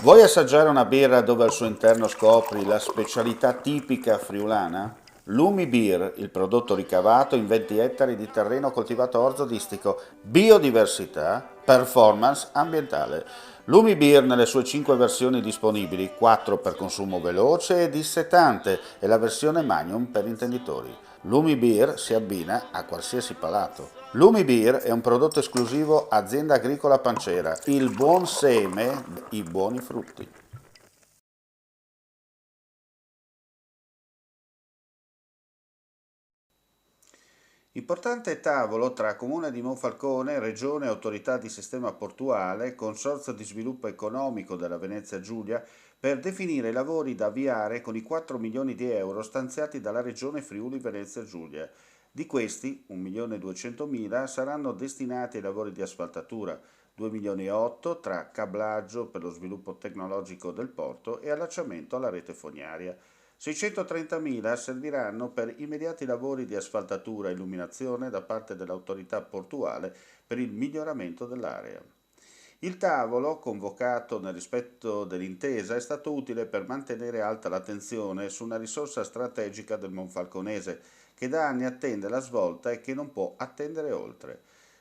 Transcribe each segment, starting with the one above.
Vuoi assaggiare una birra dove al suo interno scopri la specialità tipica friulana? Lumi Beer, il prodotto ricavato in 20 ettari di terreno coltivato orzodistico, biodiversità, performance ambientale. Lumi Beer nelle sue 5 versioni disponibili, 4 per consumo veloce e dissetante e la versione Magnum per intenditori. Lumi Beer si abbina a qualsiasi palato. Lumi Beer è un prodotto esclusivo Azienda Agricola Pancera, il buon seme, i buoni frutti. Importante tavolo tra Comune di Monfalcone, Regione, Autorità di Sistema Portuale, Consorzio di Sviluppo Economico della Venezia Giulia per definire i lavori da avviare con i 4 milioni di euro stanziati dalla Regione Friuli Venezia Giulia. Di questi, 1.200.000 saranno destinati ai lavori di asfaltatura, 2 milioni e 8 tra cablaggio per lo sviluppo tecnologico del porto e allacciamento alla rete fognaria. 630.000 serviranno per immediati lavori di asfaltatura e illuminazione da parte dell'autorità portuale per il miglioramento dell'area. Il tavolo, convocato nel rispetto dell'intesa, è stato utile per mantenere alta l'attenzione su una risorsa strategica del Monfalconese, che da anni attende la svolta e che non può attendere oltre.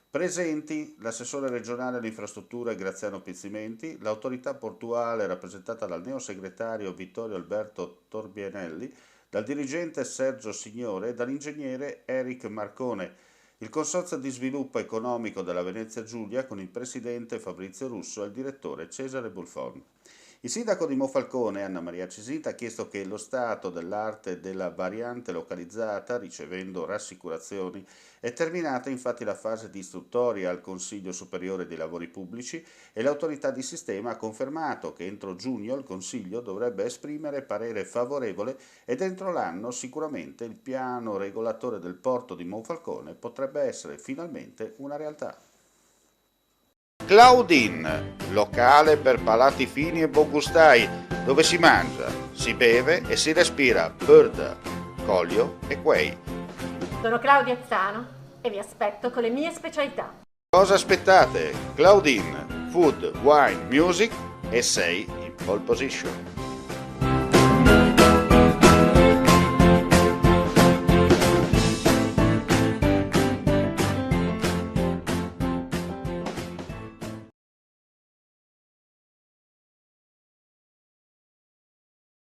Presenti l'assessore regionale alle infrastrutture Graziano Pizzimenti, l'autorità portuale rappresentata dal neosegretario Vittorio Alberto Torbianelli, dal dirigente Sergio Signore e dall'ingegnere Eric Marcone, il Consorzio di Sviluppo Economico della Venezia Giulia con il presidente Fabrizio Russo e il direttore Cesare Bulfon. Il sindaco di Monfalcone, Anna Maria Cesita, ha chiesto che lo stato dell'arte della variante localizzata, ricevendo rassicurazioni, è terminata infatti la fase di istruttoria al Consiglio Superiore dei Lavori Pubblici e l'autorità di sistema ha confermato che entro giugno il Consiglio dovrebbe esprimere parere favorevole ed entro l'anno sicuramente il piano regolatore del porto di Monfalcone potrebbe essere finalmente una realtà. Claudine, locale per palati fini e buongustai, dove si mangia, si beve e si respira bird, Collio e quay. Sono Claudia Zano e vi aspetto con le mie specialità. Cosa aspettate? Claudine, food, wine, music e sei in pole position.